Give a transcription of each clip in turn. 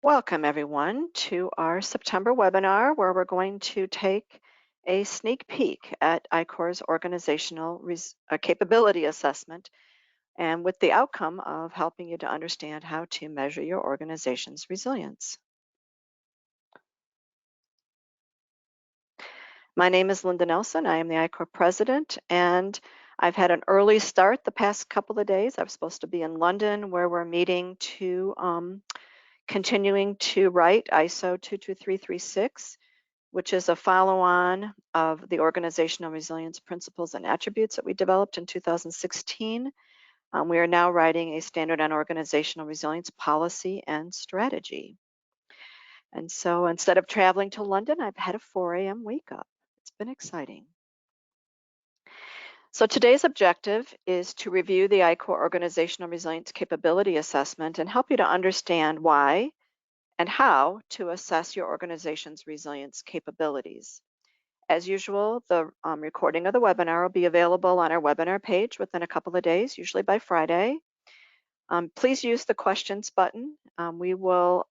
Welcome everyone to our September webinar where we're going to take a sneak peek at ICOR's organizational capability assessment and with the outcome of helping you to understand how to measure your organization's resilience. My name is Linda Nelson. I am the ICOR president and I've had an early start the past couple of days. I was supposed to be in London where we're meeting to continuing to write ISO 22336, which is a follow-on of the organizational resilience principles and attributes that we developed in 2016. We are now writing a standard on organizational resilience policy and strategy. And so instead of traveling to London, I've had a 4 a.m. wake up. It's been exciting. So today's objective is to review the ICOR Organizational Resilience Capability Assessment and help you to understand why and how to assess your organization's resilience capabilities. As usual, the recording of the webinar will be available on our webinar page within a couple of days, usually by Friday. Please use the questions button. We will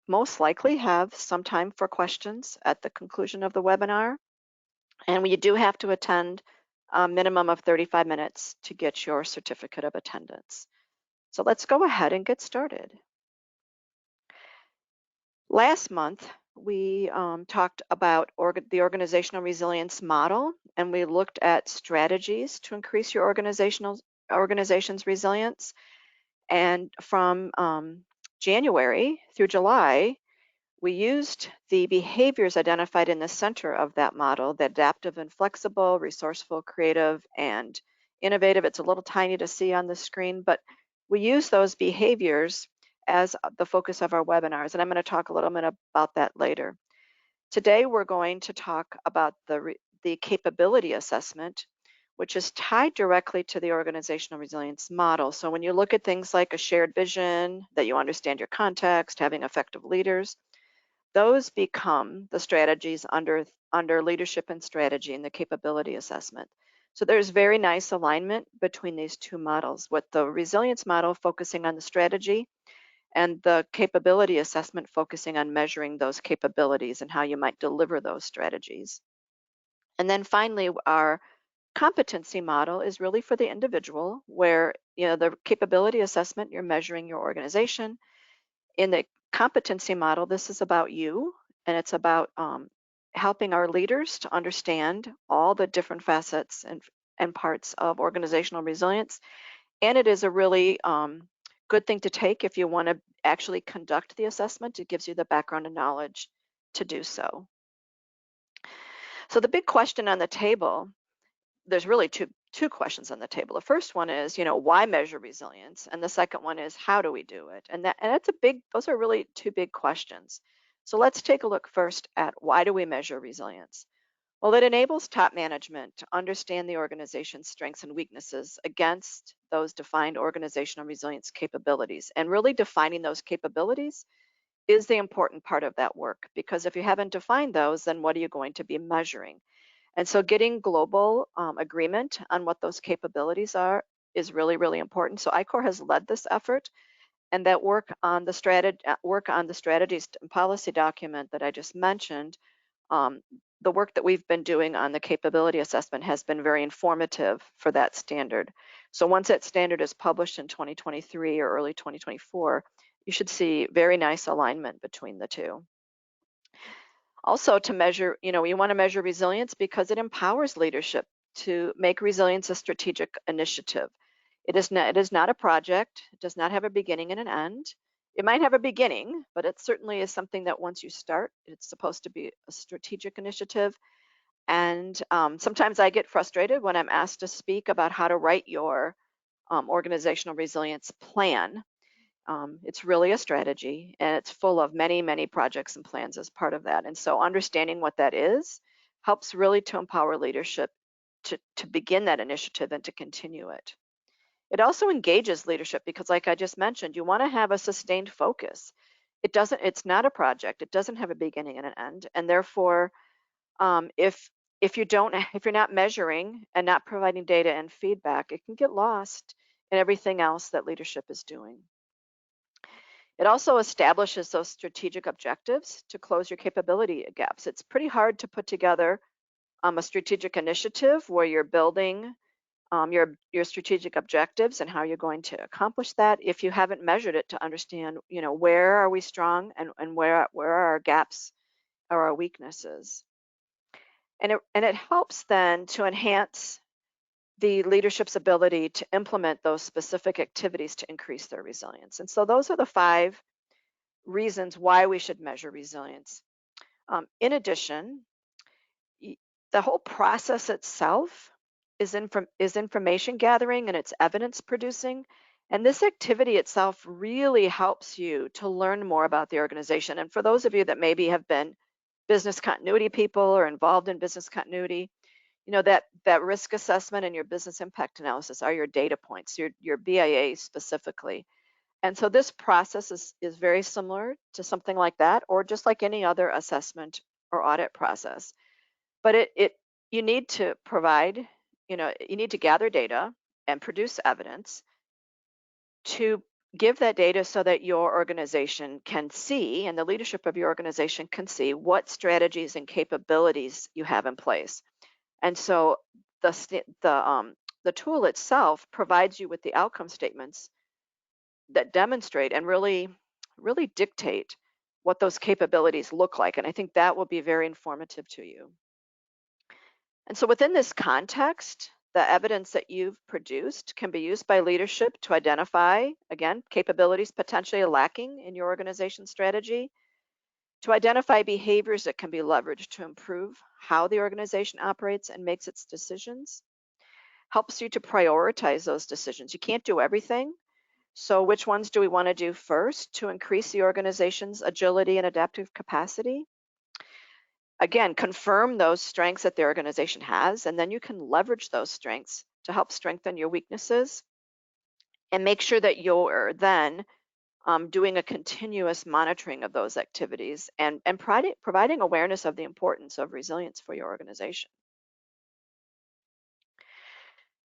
most likely have some time for questions at the conclusion of the webinar. And you do have to attend a minimum of 35 minutes to get your certificate of attendance. So let's go ahead and get started. Last month, we talked about the organizational resilience model, and we looked at strategies to increase your organization's resilience. And from January through July, we used the behaviors identified in the center of that model, the adaptive and flexible, resourceful, creative, and innovative. It's a little tiny to see on the screen, but we use those behaviors as the focus of our webinars, and I'm going to talk a little bit about that later. Today, we're going to talk about the capability assessment, which is tied directly to the organizational resilience model. So when you look at things like a shared vision, that you understand your context, having effective leaders, those become the strategies under leadership and strategy in the capability assessment. So there's very nice alignment between these two models, with the resilience model focusing on the strategy and the capability assessment focusing on measuring those capabilities and how you might deliver those strategies. And then finally, our competency model is really for the individual, where the capability assessment, you're measuring your organization. In the competency model, this is about you, and it's about helping our leaders to understand all the different facets and parts of organizational resilience. And it is a really good thing to take if you want to actually conduct the assessment. It gives you the background and knowledge to do so. So the big question on the table, there's really two questions on the table. The first one is, why measure resilience? And the second one is, how do we do it? And that's those are really two big questions. So let's take a look first at why do we measure resilience? Well, it enables top management to understand the organization's strengths and weaknesses against those defined organizational resilience capabilities. And really defining those capabilities is the important part of that work, because if you haven't defined those, then what are you going to be measuring? And so getting global agreement on what those capabilities are is really, really important. So ICOR has led this effort, and that work on the strategies and policy document that I just mentioned, the work that we've been doing on the capability assessment has been very informative for that standard. So once that standard is published in 2023 or early 2024, you should see very nice alignment between the two. Also, to measure, you want to measure resilience because it empowers leadership to make resilience a strategic initiative. It is not a project. It does not have a beginning and an end. It might have a beginning, but it certainly is something that once you start, it's supposed to be a strategic initiative. And sometimes I get frustrated when I'm asked to speak about how to write your organizational resilience plan. It's really a strategy, and it's full of many, many projects and plans as part of that. And so understanding what that is helps really to empower leadership to begin that initiative and to continue it. It also engages leadership because, like I just mentioned, you want to have a sustained focus. It's not a project. It doesn't have a beginning and an end. And therefore, if you're not measuring and not providing data and feedback, it can get lost in everything else that leadership is doing. It also establishes those strategic objectives to close your capability gaps. It's pretty hard to put together a strategic initiative where you're building your strategic objectives and how you're going to accomplish that if you haven't measured it to understand, where are we strong and where are our gaps or our weaknesses. And it helps then to enhance the leadership's ability to implement those specific activities to increase their resilience. And so those are the 5 reasons why we should measure resilience. In addition, the whole process itself is information gathering and it's evidence producing. And this activity itself really helps you to learn more about the organization. And for those of you that maybe have been business continuity people or involved in business continuity, that risk assessment and your business impact analysis are your data points, your BIA specifically. And so this process is very similar to something like that, or just like any other assessment or audit process. But you need to provide, you need to gather data and produce evidence to give that data so that your organization can see, and the leadership of your organization can see what strategies and capabilities you have in place. And so the tool itself provides you with the outcome statements that demonstrate and really dictate what those capabilities look like. And I think that will be very informative to you. And so within this context, the evidence that you've produced can be used by leadership to identify, again, capabilities potentially lacking in your organization strategy, to identify behaviors that can be leveraged to improve how the organization operates and makes its decisions, helps you to prioritize those decisions. You can't do everything. So which ones do we want to do first to increase the organization's agility and adaptive capacity? Again, confirm those strengths that the organization has, and then you can leverage those strengths to help strengthen your weaknesses and make sure that you're then doing a continuous monitoring of those activities and providing awareness of the importance of resilience for your organization.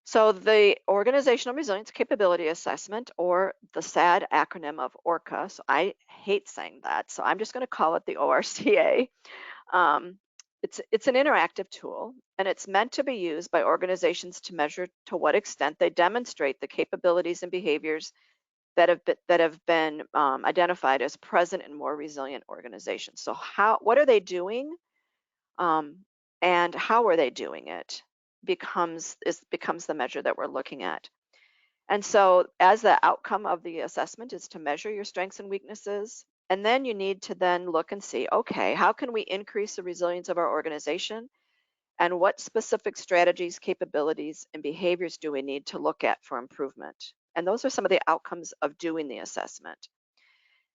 So the Organizational Resilience Capability Assessment, or the SAD acronym of ORCA, so I hate saying that, so I'm just going to call it the ORCA. It's an interactive tool, and it's meant to be used by organizations to measure to what extent they demonstrate the capabilities and behaviors that have been identified as present in more resilient organizations. So what are they doing, and how are they doing it becomes the measure that we're looking at. And so as the outcome of the assessment is to measure your strengths and weaknesses, and then you need to then look and see, okay, how can we increase the resilience of our organization? And what specific strategies, capabilities, and behaviors do we need to look at for improvement? And those are some of the outcomes of doing the assessment.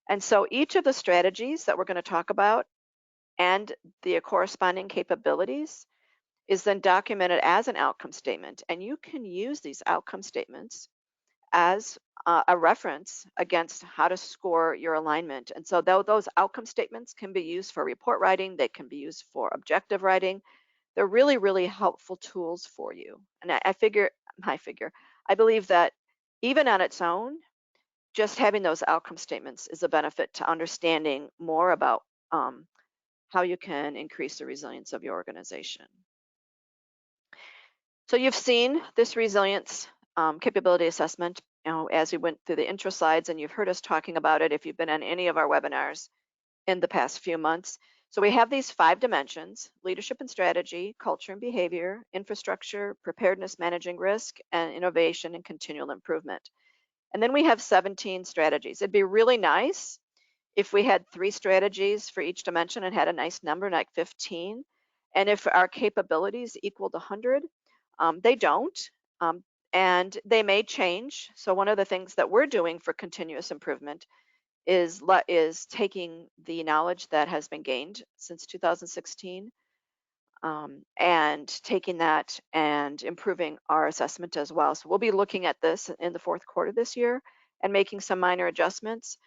And so each of the strategies that we're going to talk about and the corresponding capabilities is then documented as an outcome statement. And you can use these outcome statements as a reference against how to score your alignment. And so those outcome statements can be used for report writing, they can be used for objective writing. They're really, really helpful tools for you. And I believe that even on its own, just having those outcome statements is a benefit to understanding more about how you can increase the resilience of your organization. So you've seen this resilience capability assessment, as we went through the intro slides, and you've heard us talking about it if you've been on any of our webinars in the past few months. So we have these 5 dimensions: leadership and strategy, culture and behavior, infrastructure, preparedness, managing risk, and innovation and continual improvement. And then we have 17 strategies. It'd be really nice if we had 3 strategies for each dimension and had a nice number like 15. And if our capabilities equaled 100, they don't, and they may change. So one of the things that we're doing for continuous improvement is taking the knowledge that has been gained since 2016 and taking that and improving our assessment as well. So we'll be looking at this in the 4th quarter this year and making some minor adjustments.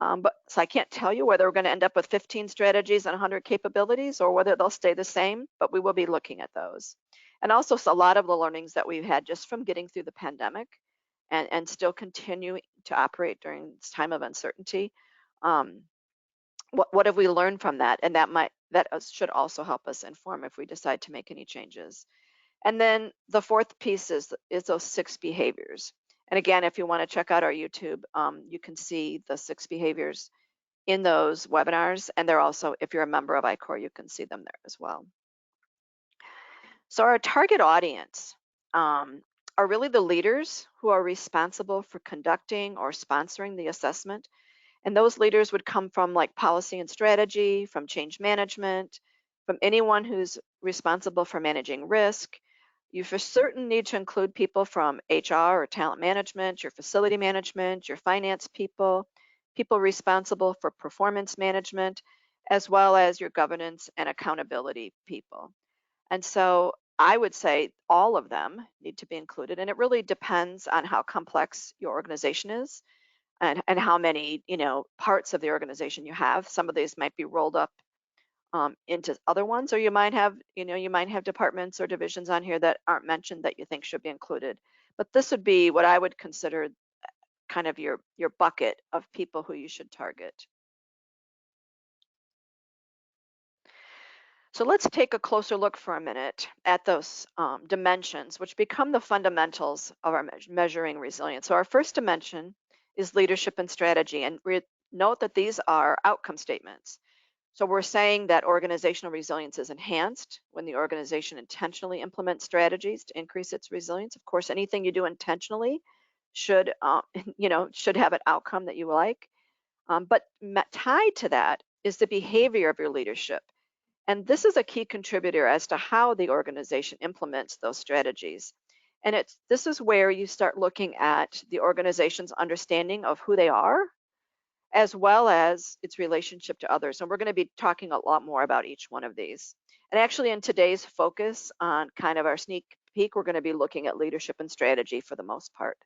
So I can't tell you whether we're going to end up with 15 strategies and 100 capabilities or whether they'll stay the same, but we will be looking at those. And also a lot of the learnings that we've had just from getting through the pandemic and still continuing to operate during this time of uncertainty What have we learned from that? And that should also help us inform if we decide to make any changes. And then the fourth piece is those 6 behaviors. And again, if you want to check out our YouTube, you can see the 6 behaviors in those webinars. And they're also, if you're a member of ICOR, you can see them there as well. So our target audience are really the leaders who are responsible for conducting or sponsoring the assessment. And those leaders would come from like policy and strategy, from change management, from anyone who's responsible for managing risk. You for certain need to include people from HR or talent management, your facility management, your finance people, people responsible for performance management, as well as your governance and accountability people. And so I would say all of them need to be included. And it really depends on how complex your organization is and how many, parts of the organization you have. Some of these might be rolled up into other ones, or you might have departments or divisions on here that aren't mentioned that you think should be included. But this would be what I would consider kind of your bucket of people who you should target. So let's take a closer look for a minute at those dimensions, which become the fundamentals of our measuring resilience. So our first dimension is leadership and strategy, and note that these are outcome statements. So we're saying that organizational resilience is enhanced when the organization intentionally implements strategies to increase its resilience. Of course, anything you do intentionally should, should have an outcome that you like. But tied to that is the behavior of your leadership. And this is a key contributor as to how the organization implements those strategies. And this is where you start looking at the organization's understanding of who they are, as well as its relationship to others. And we're going to be talking a lot more about each one of these. And actually, in today's focus on kind of our sneak peek, we're going to be looking at leadership and strategy for the most part.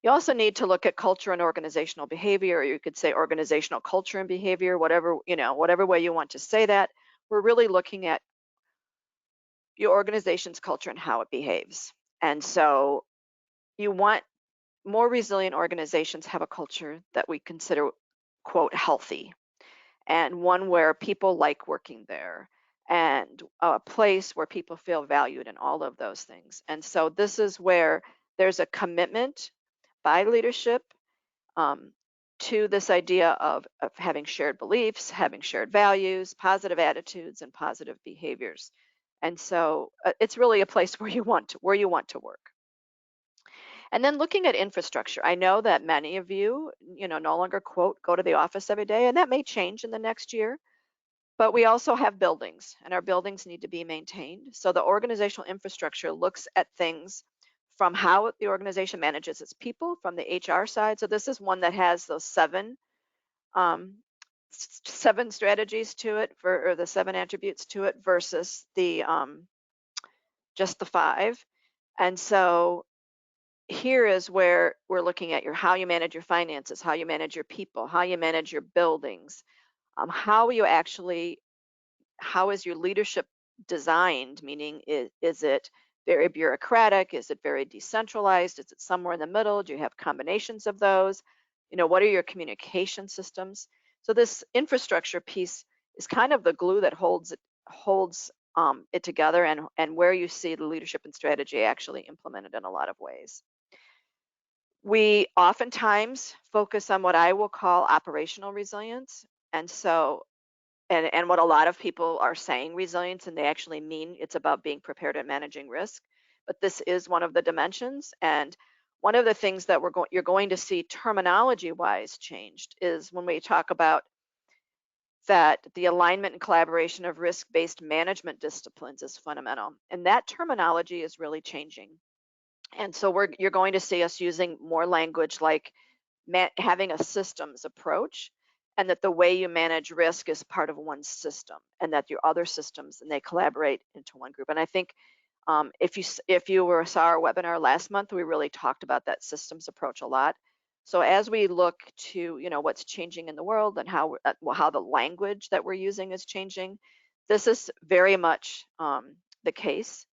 You also need to look at culture and organizational behavior, or you could say organizational culture and behavior, whatever way you want to say that. We're really looking at your organization's culture and how it behaves. And so you want more resilient organizations have a culture that we consider, quote, healthy, and one where people like working there, and a place where people feel valued, and all of those things. And so this is where there's a commitment by leadership to this idea of having shared beliefs, having shared values, positive attitudes, and positive behaviors. And so it's really a place where you want to work. And then looking at infrastructure, I know that many of you, no longer, quote, go to the office every day, and that may change in the next year. But we also have buildings, and our buildings need to be maintained. So the organizational infrastructure looks at things from how the organization manages its people, from the HR side. So this is one that has those um, seven strategies to it, or the 7 attributes to it, versus the just the 5. And so here is where we're looking at how you manage your finances, how you manage your people, how you manage your buildings, how is your leadership designed? Meaning, is it very bureaucratic? Is it very decentralized? Is it somewhere in the middle? Do you have combinations of those? What are your communication systems? So this infrastructure piece is kind of the glue that holds it together, and where you see the leadership and strategy actually implemented in a lot of ways. We oftentimes focus on what I will call operational resilience. And so, and what a lot of people are saying resilience, and they actually mean it's about being prepared and managing risk. But this is one of the dimensions. And one of the things that you're going to see terminology-wise changed is when we talk about that the alignment and collaboration of risk-based management disciplines is fundamental. And that terminology is really changing. And so you're going to see us using more language like having a systems approach, and that the way you manage risk is part of one system, and that your other systems and they collaborate into one group. And I think if you saw our webinar last month, we really talked about that systems approach a lot. So as we look to what's changing in the world and how the language that we're using is changing, this is very much the case,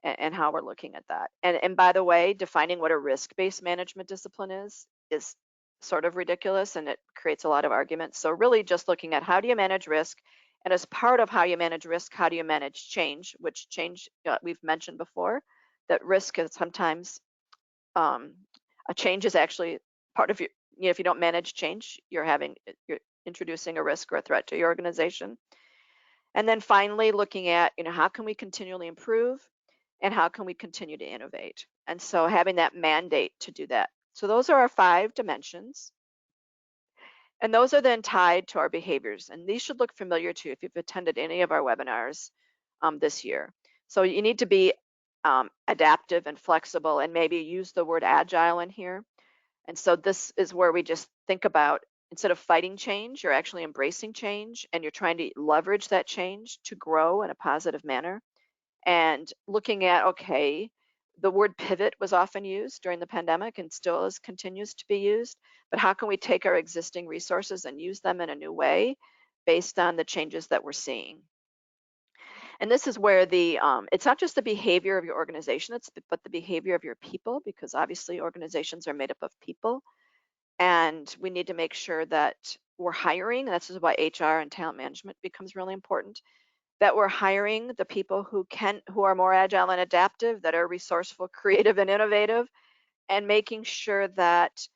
and how we're looking at that. And by the way, defining what a risk-based management discipline is sort of ridiculous and it creates a lot of arguments. So really just looking at how do you manage risk, and as part of how you manage risk, how do you manage change, which change we've mentioned before, that risk is sometimes um, a change is actually part of your, if you don't manage change, you're introducing a risk or a threat to your organization. And then finally looking at, how can we continually improve and how can we continue to innovate? And so having that mandate to do that. So those are our 5 dimensions. And those are then tied to our behaviors. And these should look familiar to you if you've attended any of our webinars this year. So you need to be adaptive and flexible, and maybe use the word agile in here. And so this is where we just think about, instead of fighting change, you're actually embracing change and you're trying to leverage that change to grow in a positive manner. And looking at, okay, the word pivot was often used during the pandemic and still continues to be used, but how can we take our existing resources and use them in a new way based on the changes that we're seeing? And this is where it's not just the behavior of your organization, but the behavior of your people, because obviously organizations are made up of people. And we need to make sure that we're hiring. This is why HR and talent management becomes really important, that we're hiring the people who are more agile and adaptive, that are resourceful, creative, and innovative, and making sure that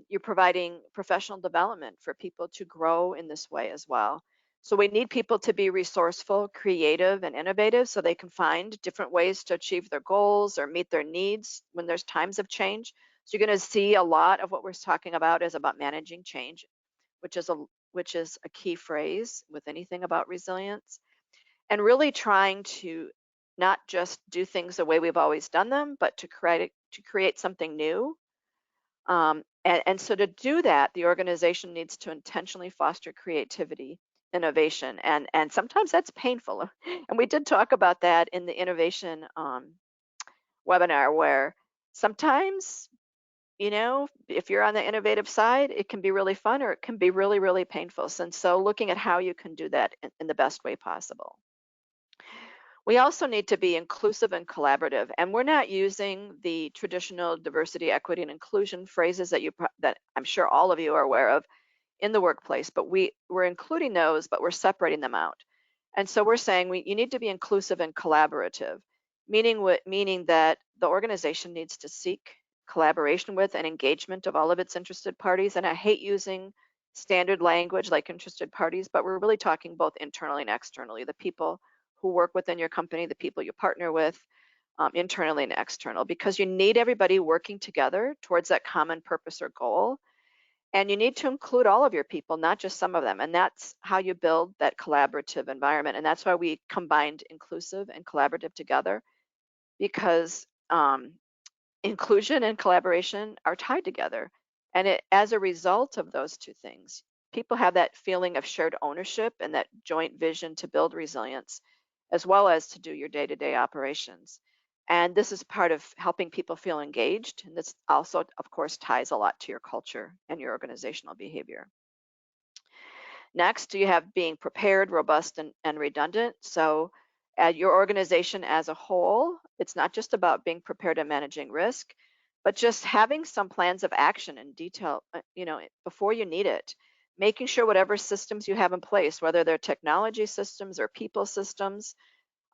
you're providing professional development for people to grow in this way as well. So we need people to be resourceful, creative, and innovative so they can find different ways to achieve their goals or meet their needs when there's times of change. So you're going to see a lot of what we're talking about is about managing change, which is a key phrase with anything about resilience, and really trying to not just do things the way we've always done them, but to create something new. And so to do that, the organization needs to intentionally foster creativity, innovation, and sometimes that's painful. And we did talk about that in the innovation webinar, where sometimes, if you're on the innovative side, it can be really fun or it can be really, really painful. And so looking at how you can do that in the best way possible. We also need to be inclusive and collaborative, and we're not using the traditional diversity, equity, and inclusion phrases that I'm sure all of you are aware of in the workplace, but we're including those, but we're separating them out. And so we're saying you need to be inclusive and collaborative, meaning that the organization needs to seek collaboration with and engagement of all of its interested parties. And I hate using standard language like interested parties, but we're really talking both internally and externally, the people who work within your company, the people you partner with, internally and external, because you need everybody working together towards that common purpose or goal. And you need to include all of your people, not just some of them. And that's how you build that collaborative environment. And that's why we combined inclusive and collaborative together, because inclusion and collaboration are tied together. And as a result of those two things, people have that feeling of shared ownership and that joint vision to build resilience, as well as to do your day-to-day operations. And this is part of helping people feel engaged. And this also, of course, ties a lot to your culture and your organizational behavior. Next, you have being prepared, robust, and redundant. So at your organization as a whole, it's not just about being prepared and managing risk, but just having some plans of action in detail, before you need it. Making sure whatever systems you have in place, whether they're technology systems or people systems,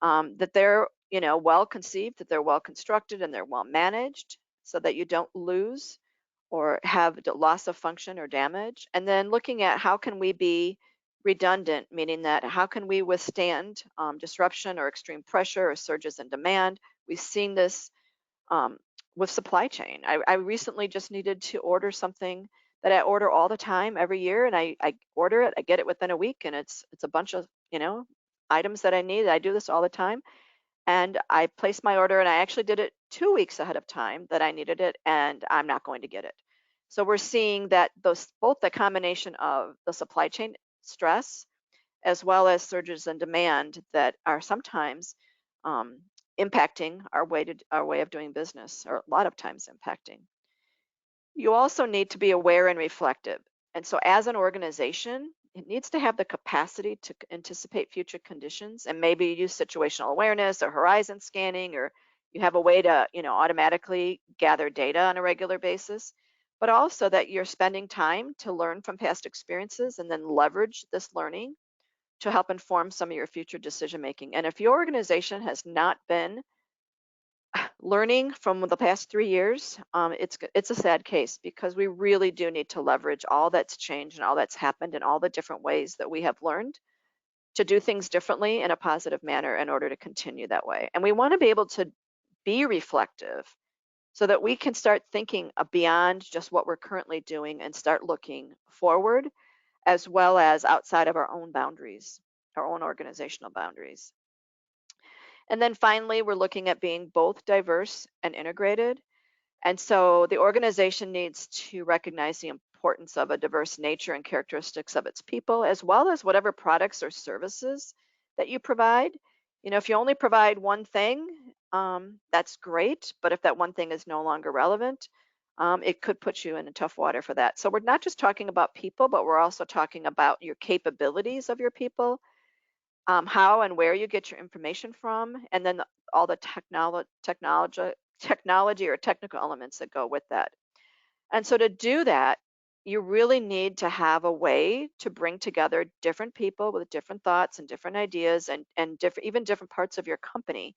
that they're well conceived, that they're well constructed, and they're well managed, so that you don't lose or have loss of function or damage. And then looking at how can we be redundant, meaning that how can we withstand disruption or extreme pressure or surges in demand. We've seen this with supply chain. I recently just needed to order something that I order all the time every year, and I order it, I get it within a week, and it's a bunch of items that I need. I do this all the time, and I placed my order, and I actually did it 2 weeks ahead of time that I needed it, and I'm not going to get it. So we're seeing that both the combination of the supply chain stress as well as surges in demand that are sometimes um, impacting our way of doing business, or a lot of times impacting. You also need to be aware and reflective. And so as an organization, it needs to have the capacity to anticipate future conditions and maybe use situational awareness or horizon scanning, or you have a way to automatically gather data on a regular basis. but also that you're spending time to learn from past experiences and then leverage this learning to help inform some of your future decision making. And if your organization has not been learning from the past 3 years, it's a sad case because we really do need to leverage all that's changed and all that's happened and all the different ways that we have learned to do things differently in a positive manner in order to continue that way. And we want to be able to be reflective so that we can start thinking beyond just what we're currently doing and start looking forward as well as outside of our own boundaries, our own organizational boundaries. And then finally, we're looking at being both diverse and integrated. And so the organization needs to recognize the importance of a diverse nature and characteristics of its people, as well as whatever products or services that you provide. You know, if you only provide one thing, that's great. But if that one thing is no longer relevant, it could put you in a tough water for that. So we're not just talking about people, but we're also talking about your capabilities of your people, how and where you get your information from, and then all the technology or technical elements that go with that. And so to do that, you really need to have a way to bring together different people with different thoughts and different ideas and even different parts of your company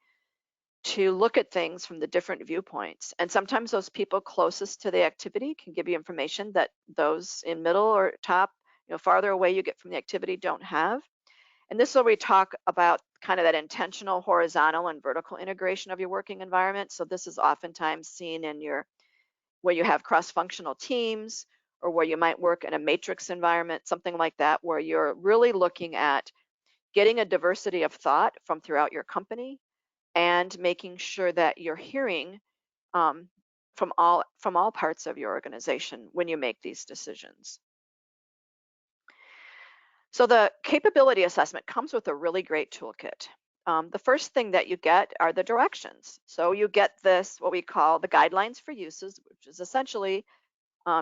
to look at things from the different viewpoints. And sometimes those people closest to the activity can give you information that those in middle or top, farther away you get from the activity don't have. And this is where we talk about kind of that intentional horizontal and vertical integration of your working environment. So this is oftentimes seen in where you have cross-functional teams or where you might work in a matrix environment, something like that, where you're really looking at getting a diversity of thought from throughout your company and making sure that you're hearing um, from all parts of your organization when you make these decisions. So the capability assessment comes with a really great toolkit. The first thing that you get are the directions. So you get this, what we call the guidelines for uses, which is essentially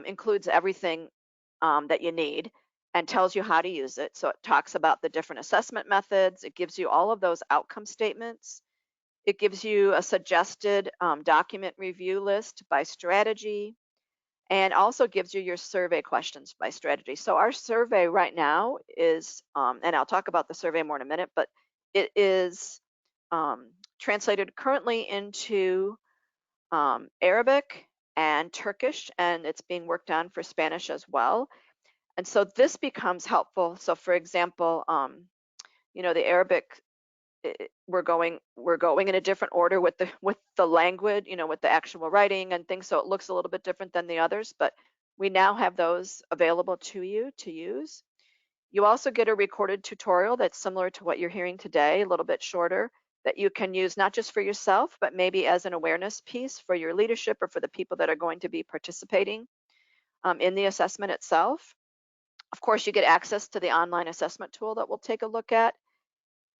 includes everything that you need and tells you how to use it. So it talks about the different assessment methods. It gives you all of those outcome statements. It gives you a suggested document review list by strategy, and also gives you your survey questions by strategy. So our survey right now is, and I'll talk about the survey more in a minute, but it is translated currently into Arabic and Turkish, and it's being worked on for Spanish as well. And so this becomes helpful. So for example, the Arabic, we're going in a different order with the language, with the actual writing and things, so it looks a little bit different than the others, but we now have those available to you to use. You also get a recorded tutorial that's similar to what you're hearing today, a little bit shorter, that you can use not just for yourself, but maybe as an awareness piece for your leadership or for the people that are going to be participating in the assessment itself. Of course, you get access to the online assessment tool that we'll take a look at.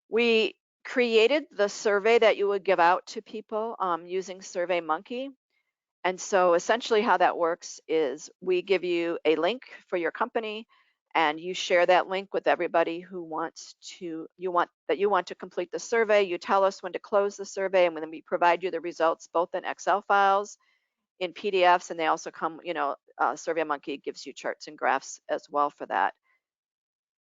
We created the survey that you would give out to people using SurveyMonkey. And so essentially how that works is we give you a link for your company and you share that link with everybody who you want to complete the survey. You tell us when to close the survey, and then we provide you the results both in Excel files, in PDFs, and they also come, SurveyMonkey gives you charts and graphs as well for that.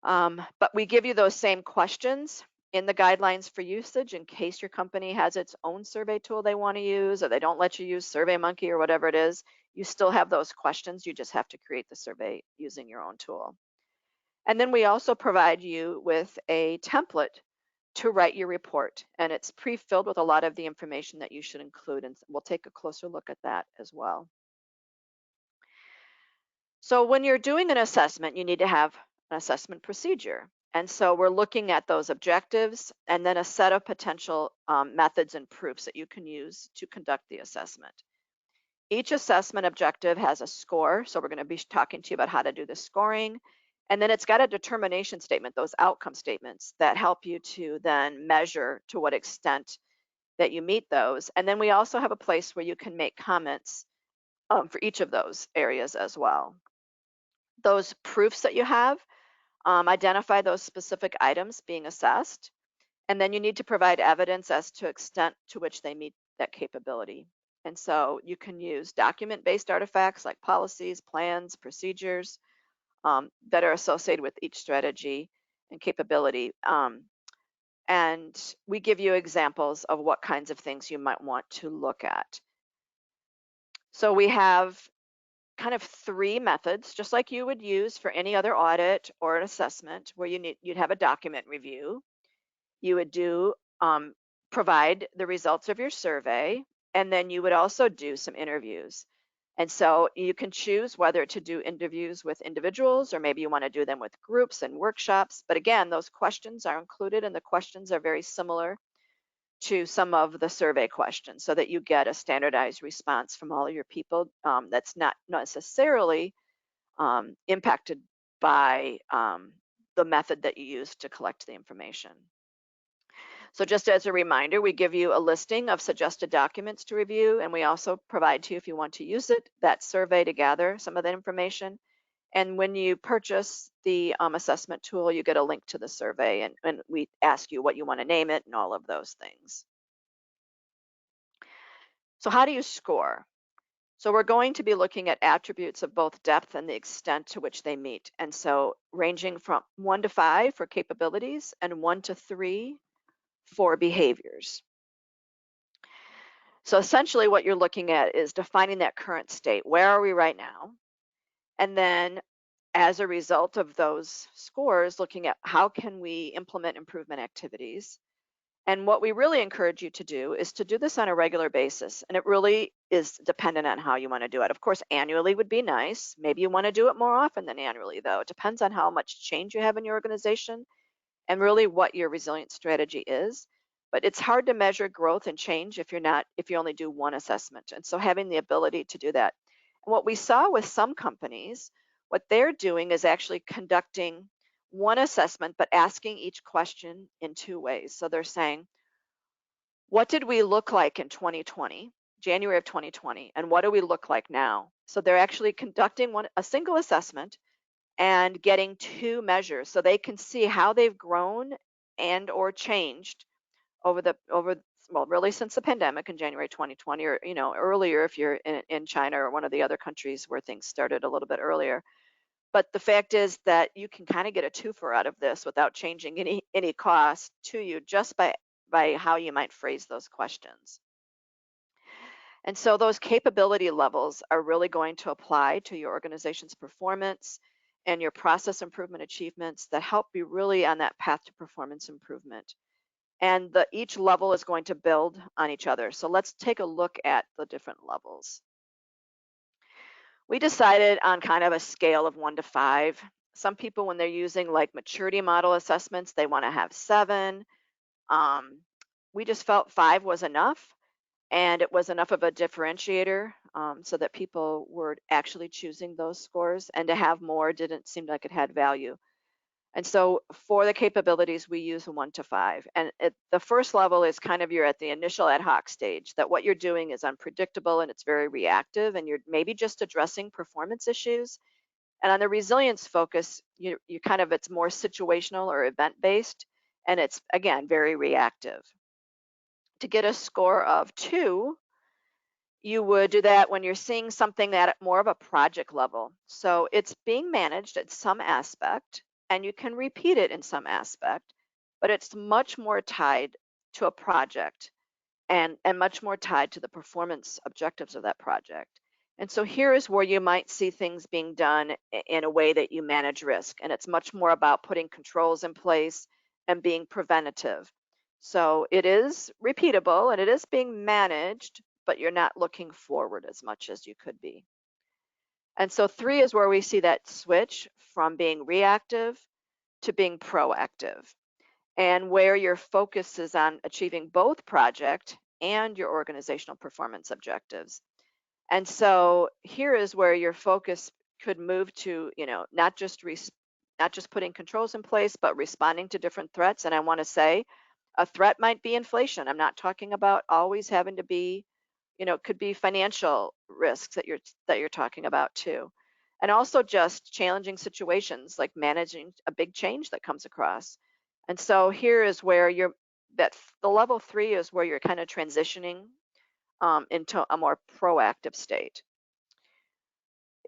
But we give you those same questions in the guidelines for usage in case your company has its own survey tool they want to use, or they don't let you use SurveyMonkey or whatever it is. You still have those questions. You just have to create the survey using your own tool. And then we also provide you with a template to write your report, and it's pre-filled with a lot of the information that you should include, and we'll take a closer look at that as well. So when you're doing an assessment, you need to have an assessment procedure. And so we're looking at those objectives and then a set of potential methods and proofs that you can use to conduct the assessment. Each assessment objective has a score. So we're going to be talking to you about how to do the scoring. And then it's got a determination statement, those outcome statements that help you to then measure to what extent that you meet those. And then we also have a place where you can make comments for each of those areas as well. Those proofs that you have, identify those specific items being assessed, and then you need to provide evidence as to extent to which they meet that capability And so you can use document-based artifacts like policies, plans, procedures that are associated with each strategy and capability. And we give you examples of what kinds of things you might want to look at. So we have kind of three methods, just like you would use for any other audit or an assessment, where you'd have a document review. You would do provide the results of your survey, and then you would also do some interviews. And so you can choose whether to do interviews with individuals, or maybe you want to do them with groups and workshops. But again, those questions are included, and the questions are very similar to some of the survey questions, so that you get a standardized response from all of your people that's not necessarily impacted by the method that you use to collect the information. So just as a reminder, we give you a listing of suggested documents to review, and we also provide to you, if you want to use it, that survey to gather some of that information. And when you purchase the assessment tool, you get a link to the survey, and we ask you what you want to name it and all of those things. So how do you score? So we're going to be looking at attributes of both depth and the extent to which they meet. And so ranging from 1 to 5 for capabilities and 1 to 3 for behaviors. So essentially what you're looking at is defining that current state. Where are we right now? And then as a result of those scores, looking at how can we implement improvement activities. And what we really encourage you to do is to do this on a regular basis. And it really is dependent on how you want to do it. Of course, annually would be nice. Maybe you want to do it more often than annually, though. It depends on how much change you have in your organization and really what your resilience strategy is. But it's hard to measure growth and change if you only do one assessment. And so having the ability to do that. And what we saw with some companies, what they're doing is actually conducting one assessment, but asking each question in two ways. So they're saying, what did we look like in 2020, January of 2020, and what do we look like now? So they're actually conducting a single assessment and getting two measures so they can see how they've grown and or changed well, really since the pandemic in January 2020, or earlier if you're in China or one of the other countries where things started a little bit earlier. But the fact is that you can kind of get a twofer out of this without changing any cost to you, just by how you might phrase those questions. And so those capability levels are really going to apply to your organization's performance and your process improvement achievements that help you really on that path to performance improvement. And each level is going to build on each other. So let's take a look at the different levels. We decided on kind of a scale of 1 to 5. Some people, when they're using like maturity model assessments, they want to have 7. We just felt 5 was enough, and it was enough of a differentiator so that people were actually choosing those scores, and to have more didn't seem like it had value. And so for the capabilities, we use a 1 to 5. And the first level is kind of you're at the initial ad hoc stage, that what you're doing is unpredictable and it's very reactive, and you're maybe just addressing performance issues. And on the resilience focus, you kind of, it's more situational or event-based, and it's, again, very reactive. To get a score of 2, you would do that when you're seeing something at more of a project level. So it's being managed at some aspect, and you can repeat it in some aspect, but it's much more tied to a project and much more tied to the performance objectives of that project. And so here is where you might see things being done in a way that you manage risk. And it's much more about putting controls in place and being preventative. So it is repeatable and it is being managed, but you're not looking forward as much as you could be. And so 3 is where we see that switch from being reactive to being proactive, and where your focus is on achieving both project and your organizational performance objectives. And so here is where your focus could move to, not just putting controls in place, but responding to different threats. And I want to say a threat might be inflation. I'm not talking about always having to be, it could be financial risks that you're talking about too. And also just challenging situations like managing a big change that comes across. And so here is where the level 3 is where you're kind of transitioning into a more proactive state.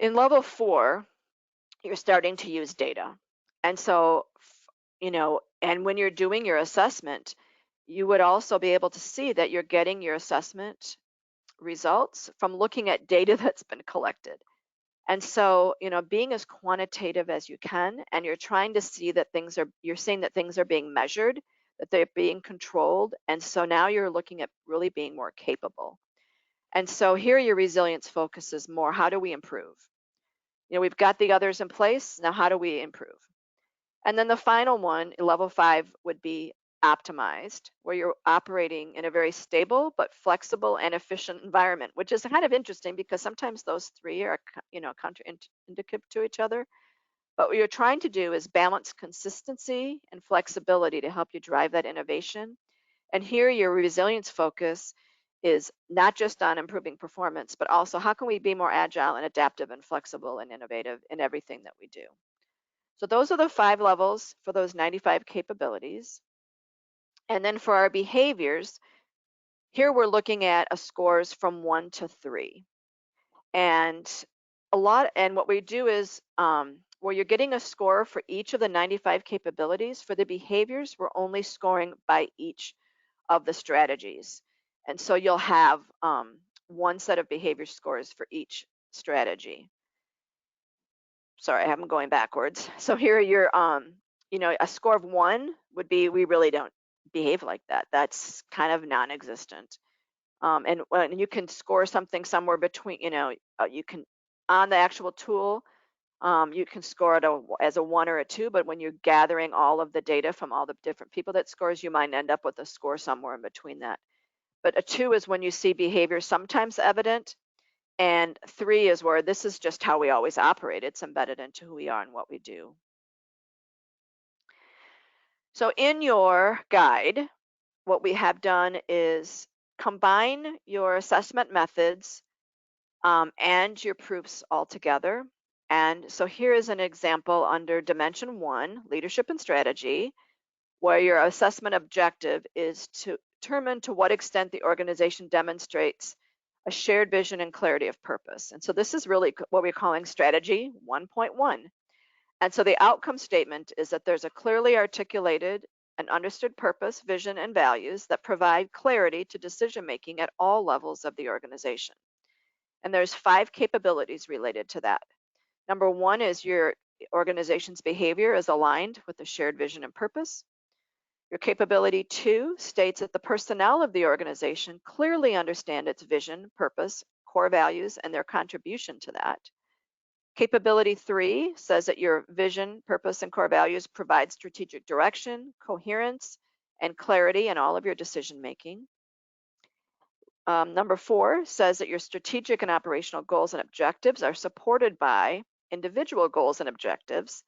In level 4, you're starting to use data. And so, and when you're doing your assessment, you would also be able to see that you're getting your assessment results from looking at data that's been collected. And so, being as quantitative as you can, and you're trying to see that you're seeing that things are being measured, that they're being controlled. And so now you're looking at really being more capable. And so here your resilience focus is more, how do we improve? We've got the others in place. Now, how do we improve? And then the final one, level 5, would be optimized, where you're operating in a very stable but flexible and efficient environment, which is kind of interesting because sometimes those three are, counterindicative to each other. But what you're trying to do is balance consistency and flexibility to help you drive that innovation. And here your resilience focus is not just on improving performance, but also how can we be more agile and adaptive and flexible and innovative in everything that we do. So those are the 5 levels for those 95 capabilities. And then for our behaviors, here we're looking at scores from 1 to 3. And what we do is where you're getting a score for each of the 95 capabilities, for the behaviors, we're only scoring by each of the strategies. And so you'll have one set of behavior scores for each strategy. Sorry, I'm going backwards. So here you're, a score of 1 would be, we really don't behave like that. That's kind of non-existent. And when you can score something somewhere between, you can, on the actual tool, you can score it as a 1 or a 2, but when you're gathering all of the data from all the different people that scores, you might end up with a score somewhere in between that. But a 2 is when you see behavior sometimes evident, and 3 is where this is just how we always operate. It's embedded into who we are and what we do. So in your guide, what we have done is combine your assessment methods and your proofs all together. And so here is an example under Dimension 1, Leadership and Strategy, where your assessment objective is to determine to what extent the organization demonstrates a shared vision and clarity of purpose. And so this is really what we're calling Strategy 1.1. And so the outcome statement is that there's a clearly articulated and understood purpose, vision, and values that provide clarity to decision making at all levels of the organization. And there's 5 capabilities related to that. Number 1 is your organization's behavior is aligned with the shared vision and purpose. Your capability 2 states that the personnel of the organization clearly understand its vision, purpose, core values, and their contribution to that. Capability 3 says that your vision, purpose, and core values provide strategic direction, coherence, and clarity in all of your decision making. Number 4 says that your strategic and operational goals and objectives are supported by individual goals and objectives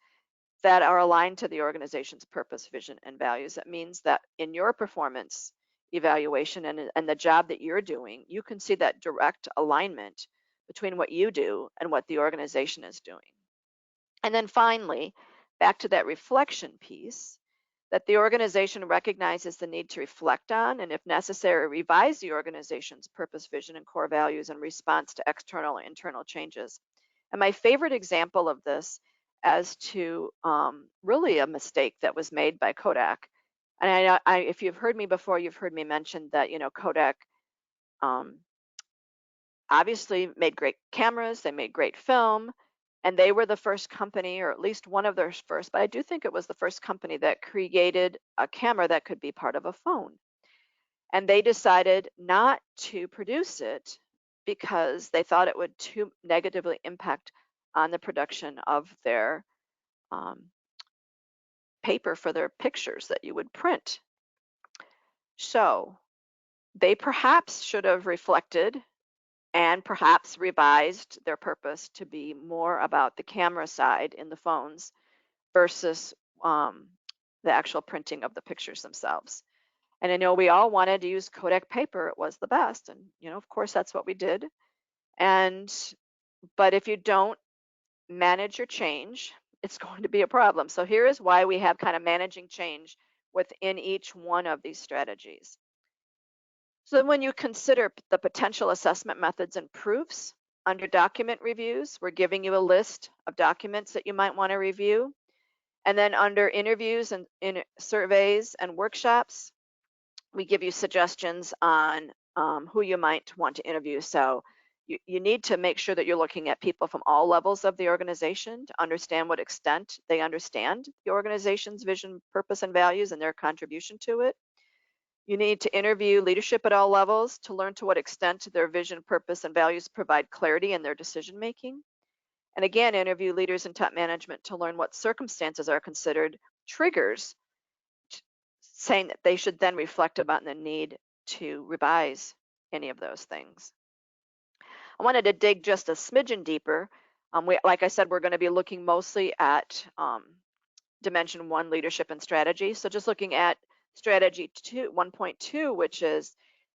that are aligned to the organization's purpose, vision, and values. That means that in your performance evaluation and the job that you're doing, you can see that direct alignment between what you do and what the organization is doing. And then finally, back to that reflection piece, that the organization recognizes the need to reflect on and, if necessary, revise the organization's purpose, vision, and core values in response to external and internal changes. And my favorite example of this as to really a mistake that was made by Kodak. And if you've heard me before, you've heard me mention that, Kodak obviously made great cameras, they made great film, and they were the first company, or at least one of their first, but I do think it was the first company that created a camera that could be part of a phone. And they decided not to produce it because they thought it would too negatively impact on the production of their paper for their pictures that you would print. So they perhaps should have reflected and perhaps revised their purpose to be more about the camera side in the phones versus the actual printing of the pictures themselves. And I know we all wanted to use Kodak paper. It was the best. And, of course, that's what we did. But if you don't manage your change, it's going to be a problem. So here is why we have kind of managing change within each one of these strategies. So when you consider the potential assessment methods and proofs, under document reviews, we're giving you a list of documents that you might want to review. And then under interviews and in surveys and workshops, we give you suggestions on who you might want to interview. So you need to make sure that you're looking at people from all levels of the organization to understand what extent they understand the organization's vision, purpose, and values and their contribution to it. You need to interview leadership at all levels to learn to what extent their vision, purpose, and values provide clarity in their decision making. And again, interview leaders in top management to learn what circumstances are considered triggers, saying that they should then reflect about the need to revise any of those things. I wanted to dig just a smidgen deeper. Like I said, we're going to be looking mostly at Dimension 1, leadership and strategy. So just looking at strategy 1.2, which is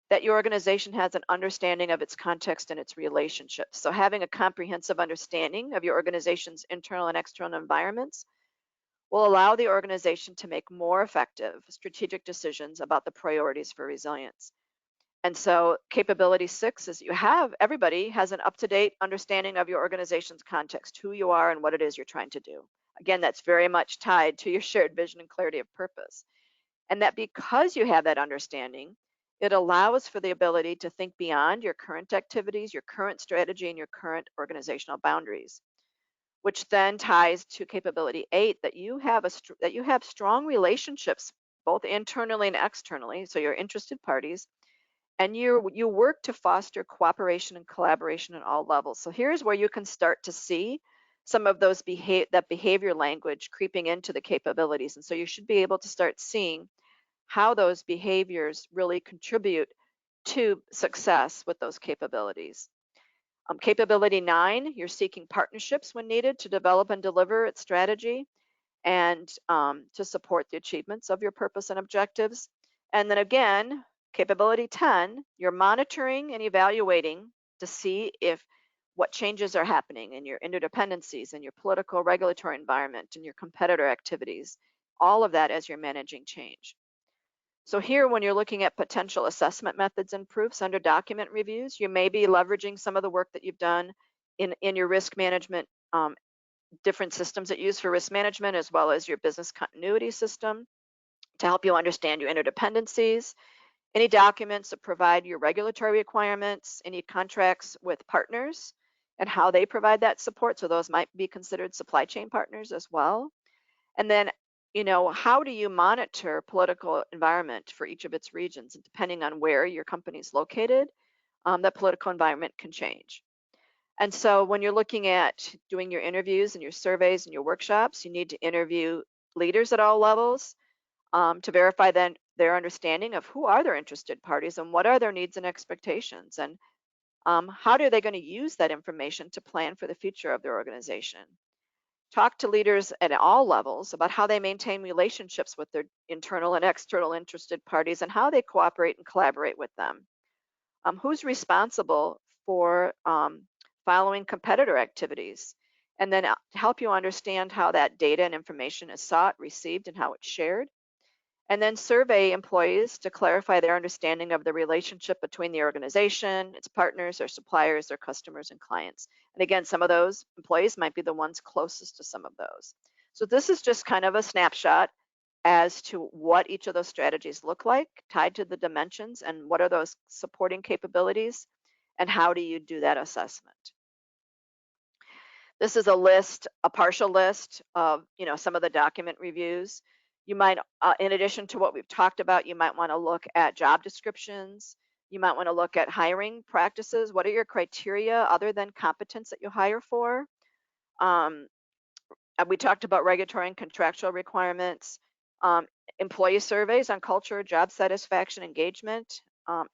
that your organization has an understanding of its context and its relationships. So having a comprehensive understanding of your organization's internal and external environments will allow the organization to make more effective strategic decisions about the priorities for resilience. And so capability 6 is everybody has an up-to-date understanding of your organization's context, who you are and what it is you're trying to do. Again, that's very much tied to your shared vision and clarity of purpose. And that because you have that understanding, it allows for the ability to think beyond your current activities, your current strategy, and your current organizational boundaries, which then ties to capability 8, that you have strong relationships both internally and externally, so your interested parties, and you work to foster cooperation and collaboration at all levels. So here's where you can start to see some of those that behavior language creeping into the capabilities. And so you should be able to start seeing how those behaviors really contribute to success with those capabilities. Capability 9, you're seeking partnerships when needed to develop and deliver its strategy and to support the achievements of your purpose and objectives. And then again, capability 10, you're monitoring and evaluating to see if what changes are happening in your interdependencies, in your political regulatory environment, and your competitor activities, all of that as you're managing change. So here, when you're looking at potential assessment methods and proofs under document reviews, you may be leveraging some of the work that you've done in your risk management, different systems that you use for risk management, as well as your business continuity system to help you understand your interdependencies, any documents that provide your regulatory requirements, any contracts with partners and how they provide that support. So those might be considered supply chain partners as well. And then, how do you monitor political environment for each of its regions? And depending on where your company is located, that political environment can change. And so when you're looking at doing your interviews and your surveys and your workshops, you need to interview leaders at all levels to verify then their understanding of who are their interested parties and what are their needs and expectations, and how are they going to use that information to plan for the future of their organization. Talk to leaders at all levels about how they maintain relationships with their internal and external interested parties and how they cooperate and collaborate with them. Who's responsible for following competitor activities, and then help you understand how that data and information is sought, received, and how it's shared. And then survey employees to clarify their understanding of the relationship between the organization, its partners, their suppliers, their customers, and clients. And again, some of those employees might be the ones closest to some of those. So this is just kind of a snapshot as to what each of those strategies look like, tied to the dimensions, and what are those supporting capabilities, and how do you do that assessment. This is a partial list of some of the document reviews. You might, in addition to what we've talked about, you might want to look at job descriptions. You might want to look at hiring practices. What are your criteria other than competence that you hire for? We talked about regulatory and contractual requirements, um, employee surveys on culture, job satisfaction, engagement.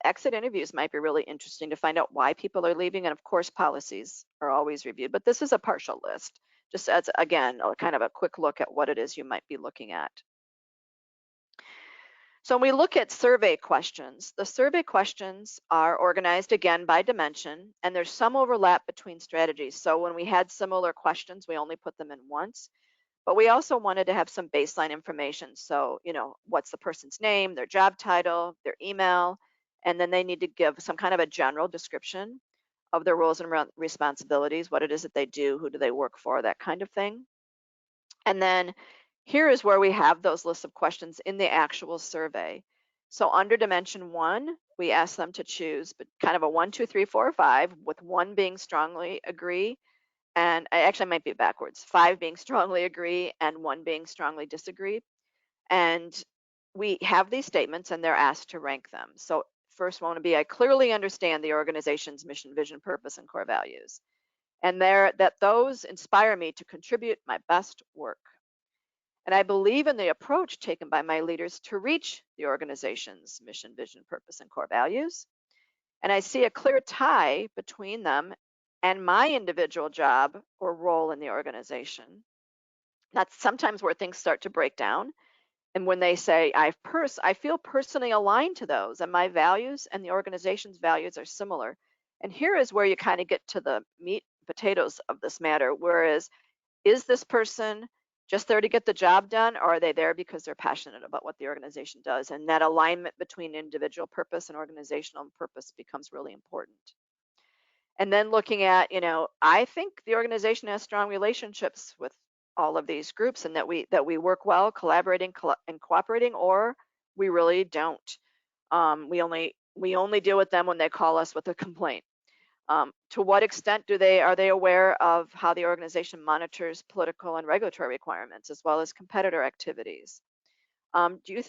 Exit interviews might be really interesting to find out why people are leaving, and of course policies are always reviewed, but this is a partial list, just as, again, kind of a quick look at what it is you might be looking at. So when we look at survey questions, the survey questions are organized again by dimension, and there's some overlap between strategies. So when we had similar questions, we only put them in once. But we also wanted to have some baseline information. So, what's the person's name, their job title, their email, And then they need to give some kind of a general description of their roles and responsibilities, what it is that they do, who do they work for, that kind of thing. And then here is where we have those lists of questions in the actual survey. So under dimension 1, we ask them to choose but kind of a 1, 2, 3, 4, or 5, with 1 being strongly agree, and I actually might be backwards, 5 being strongly agree and 1 being strongly disagree. And we have these statements and they're asked to rank them. So first one would be, I clearly understand the organization's mission, vision, purpose, and core values. And that those inspire me to contribute my best work. And I believe in the approach taken by my leaders to reach the organization's mission, vision, purpose, and core values. And I see a clear tie between them and my individual job or role in the organization. That's sometimes where things start to break down. And when they say, I feel personally aligned to those, and my values and the organization's values are similar. And here is where you kind of get to the meat and potatoes of this matter, whereas is this person just there to get the job done, or are they there because they're passionate about what the organization does? And that alignment between individual purpose and organizational purpose becomes really important. And then looking at, I think the organization has strong relationships with all of these groups, and that we work well, collaborating and cooperating, or we really don't. We only deal with them when they call us with a complaint. To what extent are they aware of how the organization monitors political and regulatory requirements as well as competitor activities? Do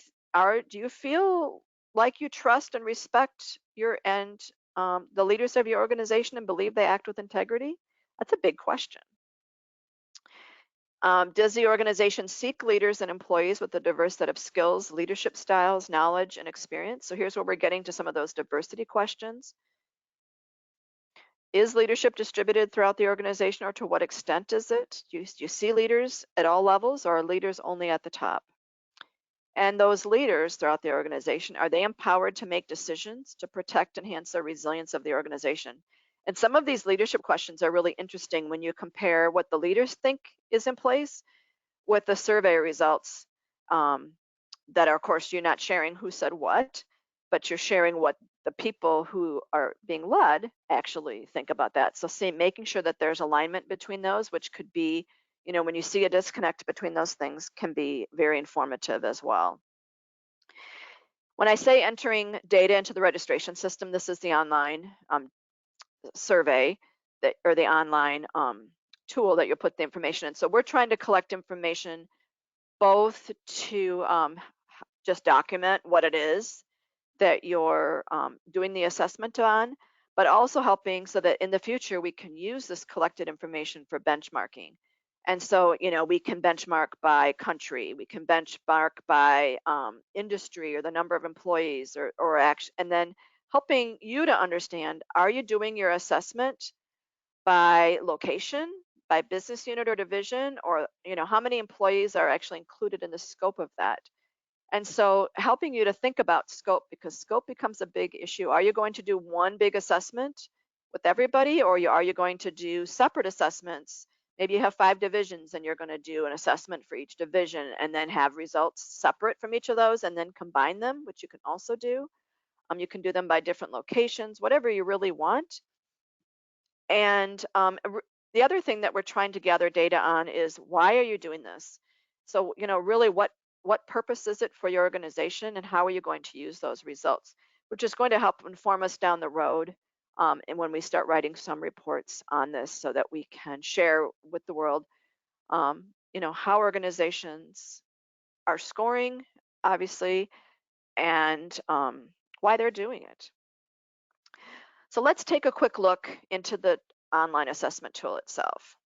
you feel like you trust and respect the leaders of your organization and believe they act with integrity? That's a big question. Does the organization seek leaders and employees with a diverse set of skills, leadership styles, knowledge, and experience? So here's where we're getting to some of those diversity questions. Is leadership distributed throughout the organization, or to what extent is it? Do you see leaders at all levels, or are leaders only at the top? And those leaders throughout the organization, are they empowered to make decisions to protect and enhance the resilience of the organization? And some of these leadership questions are really interesting when you compare what the leaders think is in place with the survey results, that are, of course, you're not sharing who said what, but you're sharing what the people who are being led actually think about that. So making sure that there's alignment between those, which could be, when you see a disconnect between those things, can be very informative as well. When I say entering data into the registration system, this is the online survey or the online tool that you'll put the information in. So we're trying to collect information both to just document what it is that you're doing the assessment on, but also helping so that in the future we can use this collected information for benchmarking. And so, we can benchmark by country, we can benchmark by industry or the number of employees or action, and then helping you to understand, are you doing your assessment by location, by business unit or division, or, how many employees are actually included in the scope of that? And so helping you to think about scope, because scope becomes a big issue. Are you going to do one big assessment with everybody, or are you going to do separate assessments? Maybe you have 5 divisions and you're going to do an assessment for each division and then have results separate from each of those and then combine them, which you can also do. You can do them by different locations, whatever you really want. And the other thing that we're trying to gather data on is, why are you doing this? So, really what purpose is it for your organization, and how are you going to use those results, which is going to help inform us down the road, and when we start writing some reports on this, so that we can share with the world, how organizations are scoring, obviously, and why they're doing it. So let's take a quick look into the online assessment tool itself.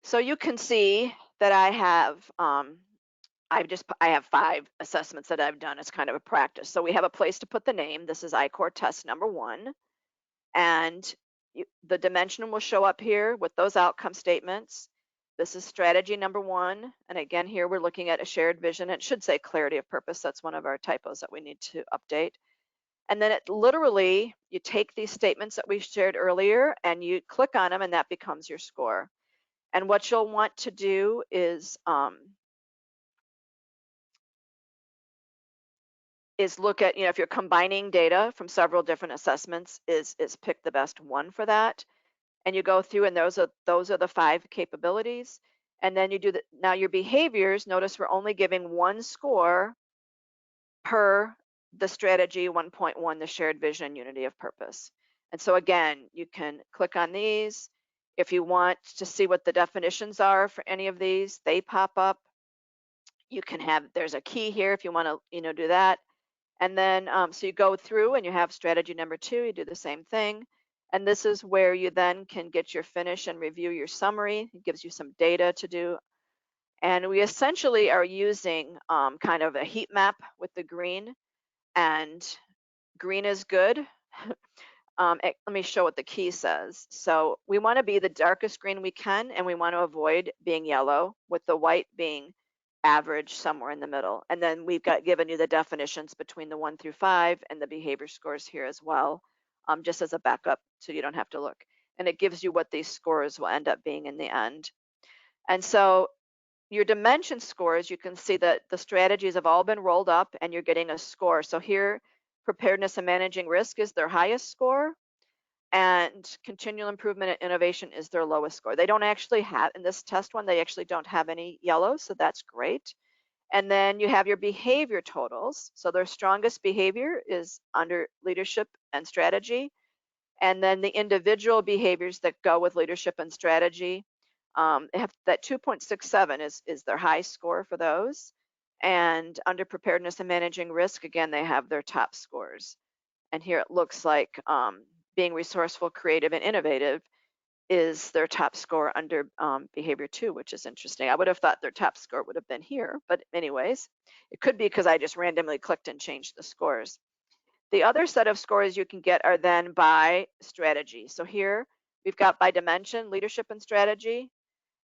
So you can see that I have I have 5 assessments that I've done as kind of a practice. So we have a place to put the name. This is ICOR test number 1, and the dimension will show up here with those outcome statements. This is strategy number 1, and again here we're looking at a shared vision. It should say clarity of purpose. That's one of our typos that we need to update. And then you take these statements that we shared earlier and you click on them, and that becomes your score. And what you'll want to do is is look at, if you're combining data from several different assessments, is pick the best one for that. And you go through, and those are the 5 capabilities. And then you do now your behaviors. Notice we're only giving 1 score per the strategy 1.1, the shared vision and unity of purpose. And so again, you can click on these. If you want to see what the definitions are for any of these, they pop up. You can there's a key here if you want to, do that. And then, so you go through and you have strategy number 2, you do the same thing. And this is where you then can get your finish and review your summary. It gives you some data to do. And we essentially are using kind of a heat map with the green, and green is good. Let me show what the key says. So we want to be the darkest green we can, and we want to avoid being yellow, with the white being average somewhere in the middle. And then we've given you the definitions between the 1 through 5 and the behavior scores here as well, just as a backup so you don't have to look. And it gives you what these scores will end up being in the end. And so your dimension scores, you can see that the strategies have all been rolled up and you're getting a score. So here, preparedness and managing risk is their highest score, and continual improvement and innovation is their lowest score. They don't actually have, in this test one, they actually don't have any yellow, so that's great. And then you have your behavior totals. So their strongest behavior is under leadership and strategy. And then the individual behaviors that go with leadership and strategy, they have that 2.67 is their high score for those. And under preparedness and managing risk, again, they have their top scores. And here it looks like being resourceful, creative, and innovative is their top score under behavior 2, which is interesting. I would have thought their top score would have been here, but anyways, it could be because I just randomly clicked and changed the scores. The other set of scores you can get are then by strategy. So here we've got by dimension, leadership and strategy,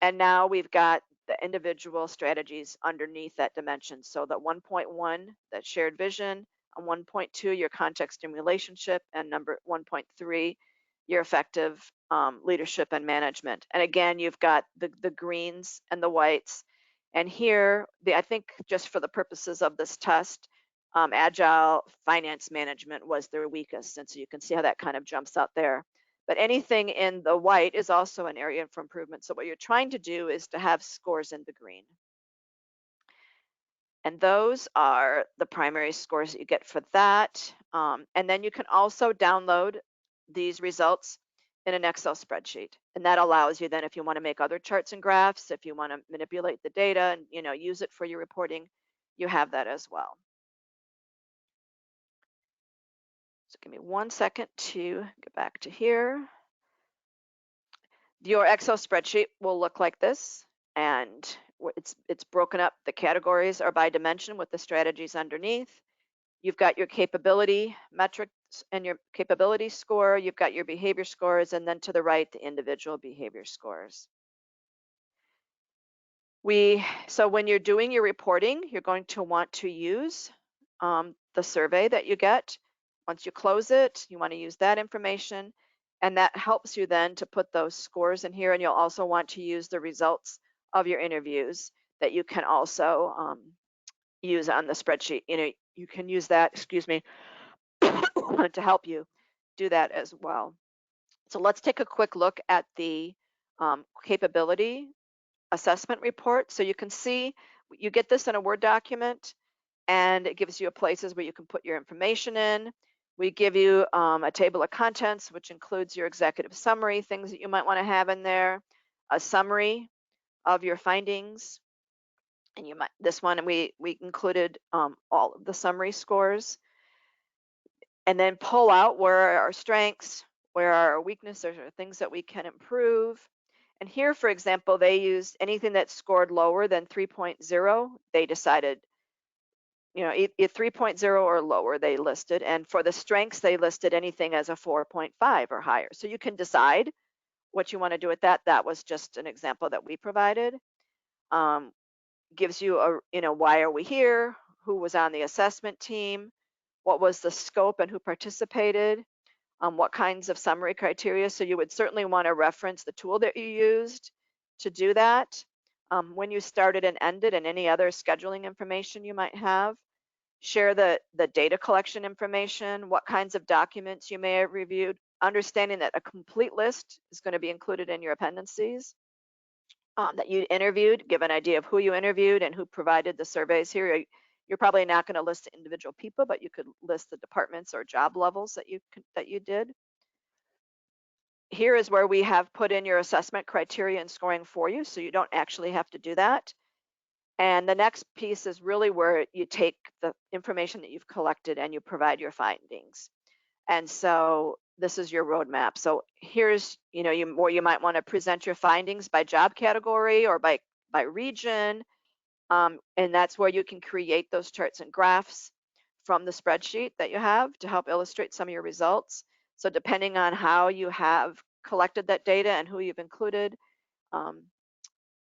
and now we've got the individual strategies underneath that dimension. So that 1.1, that shared vision, and 1.2, your context and relationship, and number 1.3, your effective leadership and management. And again, you've got the greens and the whites. And here, I think just for the purposes of this test, agile finance management was their weakest. And so you can see how that kind of jumps out there. But anything in the white is also an area for improvement. So what you're trying to do is to have scores in the green. And those are the primary scores that you get for that. And then you can also download these results in an Excel spreadsheet. And that allows you then, if you want to make other charts and graphs, if you want to manipulate the data and use it for your reporting, you have that as well. So give me 1 second to get back to here. Your Excel spreadsheet will look like this, and it's broken up. The categories are by dimension with the strategies underneath. You've got your capability metrics and your capability score. You've got your behavior scores, and then to the right, the individual behavior scores. So when you're doing your reporting, you're going to want to use the survey that you get. Once you close it, you want to use that information, and that helps you then to put those scores in here. And you'll also want to use the results of your interviews that you can also use on the spreadsheet. You can use that, excuse me, to help you do that as well. So let's take a quick look at the capability assessment report. So you can see you get this in a Word document, and it gives you places where you can put your information in. We give you a table of contents, which includes your executive summary, things that you might want to have in there, a summary of your findings, and this one we included all of the summary scores, and then pull out where are our strengths, where are our weaknesses, or things that we can improve. And here, for example, they used anything that scored lower than 3.0. They decided, 3.0 or lower they listed. And for the strengths, they listed anything as a 4.5 or higher. So you can decide what you want to do with that. That was just an example that we provided. Gives you why are we here? Who was on the assessment team? What was the scope and who participated? What kinds of summary criteria. So you would certainly want to reference the tool that you used to do that, when you started and ended, and any other scheduling information you might have. Share the data collection information, what kinds of documents you may have reviewed, understanding that a complete list is going to be included in your appendices that you interviewed, give an idea of who you interviewed and who provided the surveys here. You're probably not going to list individual people, but you could list the departments or job levels that you did. Here is where we have put in your assessment criteria and scoring for you, so you don't actually have to do that. And the next piece is really where you take the information that you've collected and you provide your findings. And so this is your roadmap. So here's, where you might want to present your findings by job category or by region. And that's where you can create those charts and graphs from the spreadsheet that you have to help illustrate some of your results. So depending on how you have collected that data and who you've included,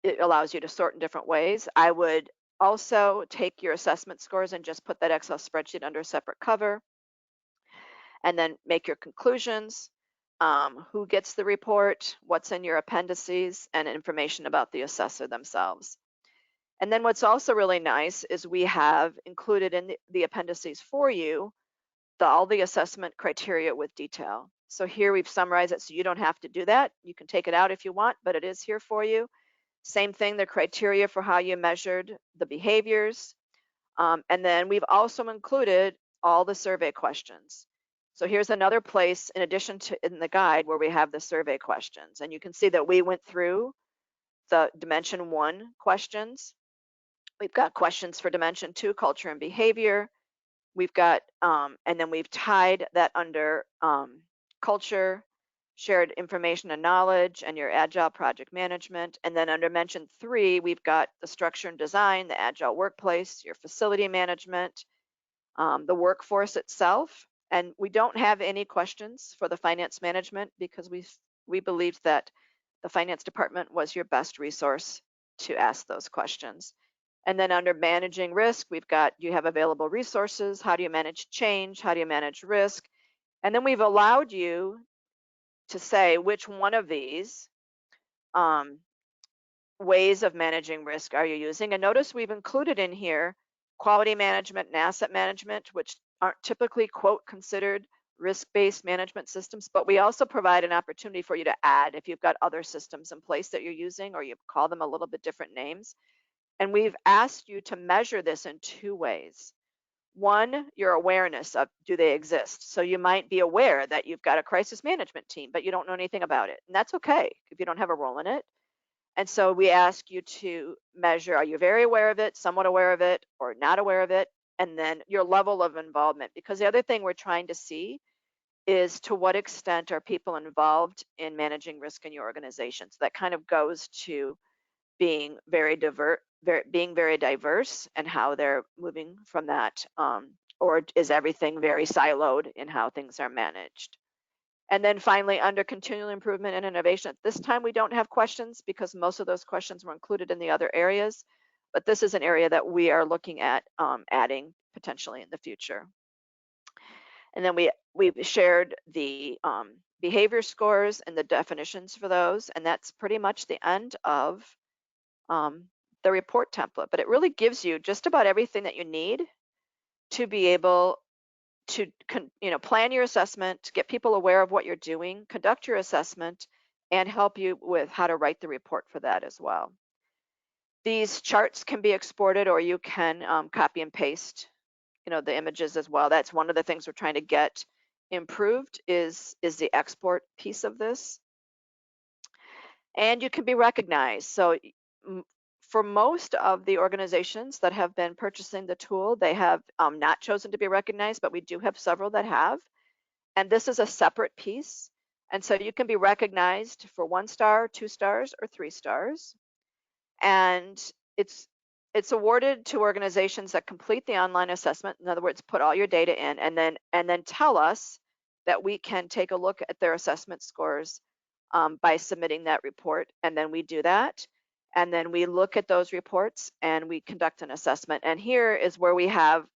it allows you to sort in different ways. I would also take your assessment scores and just put that Excel spreadsheet under a separate cover, and then make your conclusions, who gets the report, what's in your appendices, and information about the assessor themselves. And then what's also really nice is we have included in the appendices for you all the assessment criteria with detail. So here we've summarized it so you don't have to do that. You can take it out if you want, but it is here for you. Same thing, the criteria for how you measured the behaviors. And then we've also included all the survey questions. So here's another place in addition to in the guide where we have the survey questions. And you can see that we went through the Dimension 1 questions. We've got questions for Dimension 2, culture and behavior. We've got, and then we've tied that under culture, shared information and knowledge, and your agile project management. And then under Dimension 3, we've got the structure and design, the agile workplace, your facility management, the workforce itself. And we don't have any questions for the finance management because we believed that the finance department was your best resource to ask those questions. And then under managing risk, we've got, you have available resources, how do you manage change, how do you manage risk? And then we've allowed you to say which one of these ways of managing risk are you using. And notice we've included in here quality management and asset management, which aren't typically, quote, considered risk-based management systems, but we also provide an opportunity for you to add if you've got other systems in place that you're using or you call them a little bit different names. And we've asked you to measure this in two ways. One, your awareness of, do they exist? So you might be aware that you've got a crisis management team, but you don't know anything about it. And that's okay if you don't have a role in it. And so we ask you to measure, are you very aware of it, somewhat aware of it, or not aware of it? And then your level of involvement. Because the other thing we're trying to see is to what extent are people involved in managing risk in your organization. So that kind of goes to being very diverse and how they're moving from that, or is everything very siloed in how things are managed? And then finally, under continual improvement and innovation, at this time we don't have questions because most of those questions were included in the other areas, but this is an area that we are looking at adding potentially in the future. And then we've shared the behavior scores and the definitions for those, and that's pretty much the end of the report template. But it really gives you just about everything that you need to be able to plan your assessment, get people aware of what you're doing, conduct your assessment, and help you with how to write the report for that as well. These charts can be exported or you can copy and paste the images as well. That's one of the things we're trying to get improved is the export piece of this. And you can be recognized. So for most of the organizations that have been purchasing the tool, they have not chosen to be recognized, but we do have several that have. And this is a separate piece. And so you can be recognized for 1 star, 2 stars, or 3 stars. And it's awarded to organizations that complete the online assessment. In other words, put all your data in and then tell us that we can take a look at their assessment scores by submitting that report. And then we do that. And then we look at those reports and we conduct an assessment. And here is where we have,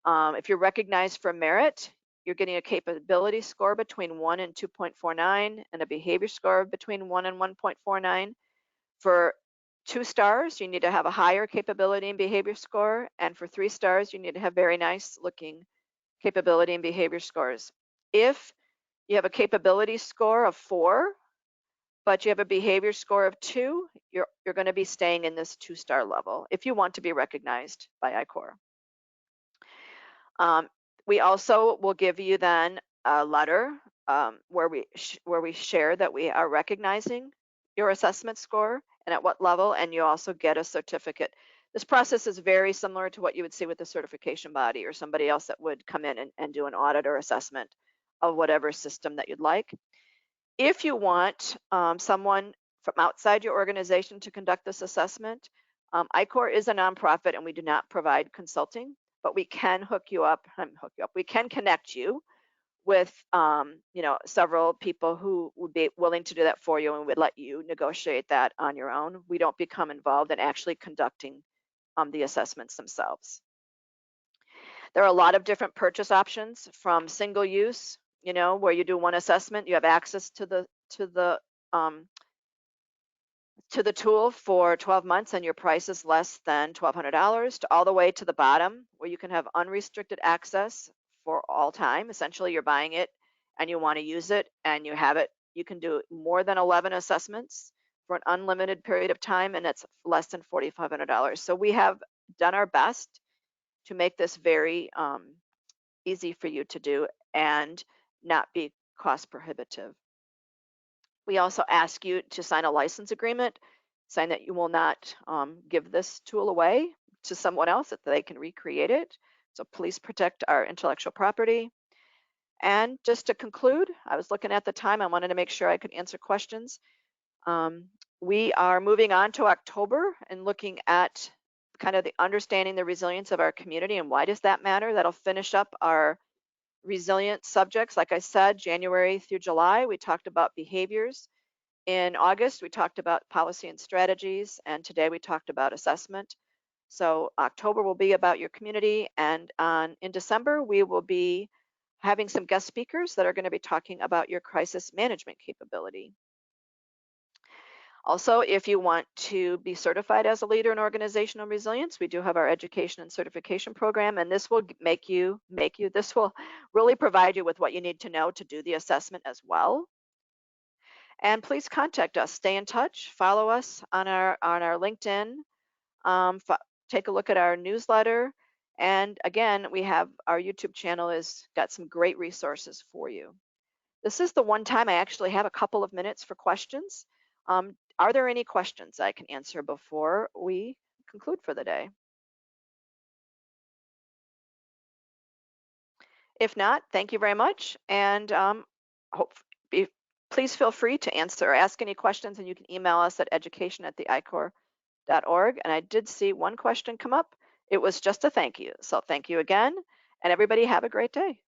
if you're recognized for merit, you're getting a capability score between 1 and 2.49 and a behavior score between 1 and 1.49. For 2 stars, you need to have a higher capability and behavior score, and for 3 stars, you need to have very nice looking capability and behavior scores. If you have a capability score of 4, but you have a behavior score of 2, you're going to be staying in this 2-star level if you want to be recognized by ICOR. We also will give you then a letter where we share that we are recognizing your assessment score and at what level, and you also get a certificate. This process is very similar to what you would see with the certification body or somebody else that would come in and do an audit or assessment of whatever system that you'd like. If you want someone from outside your organization to conduct this assessment, ICOR is a nonprofit and we do not provide consulting, but we can we can connect you with several people who would be willing to do that for you and would let you negotiate that on your own. We don't become involved in actually conducting the assessments themselves. There are a lot of different purchase options, from single use, where you do one assessment, you have access to the tool for 12 months and your price is less than $1,200, to all the way to the bottom where you can have unrestricted access for all time. Essentially, you're buying it and you want to use it and you have it. You can do more than 11 assessments for an unlimited period of time, and it's less than $4,500. So we have done our best to make this very easy for you to do and not be cost prohibitive. We also ask you to sign a license agreement, saying that you will not give this tool away to someone else, that they can recreate it. So please protect our intellectual property. And just to conclude, I was looking at the time, I wanted to make sure I could answer questions. We are moving on to October and looking at kind of the understanding the resilience of our community and why does that matter. That'll finish up our resilient subjects. Like I said, January through July, we talked about behaviors. In August, we talked about policy and strategies, and today we talked about assessment. So October will be about your community, and in December, we will be having some guest speakers that are going to be talking about your crisis management capability. Also, if you want to be certified as a leader in organizational resilience, we do have our education and certification program, and this will this will really provide you with what you need to know to do the assessment as well. And please contact us, stay in touch, follow us on our LinkedIn, take a look at our newsletter, and again, we have our YouTube channel has got some great resources for you. This is the one time I actually have a couple of minutes for questions. Are there any questions I can answer before we conclude for the day? If not, thank you very much, and please feel free to answer or ask any questions, and you can email us at education@theicor.org. And I did see one question come up. It was just a thank you. So thank you again, and everybody have a great day.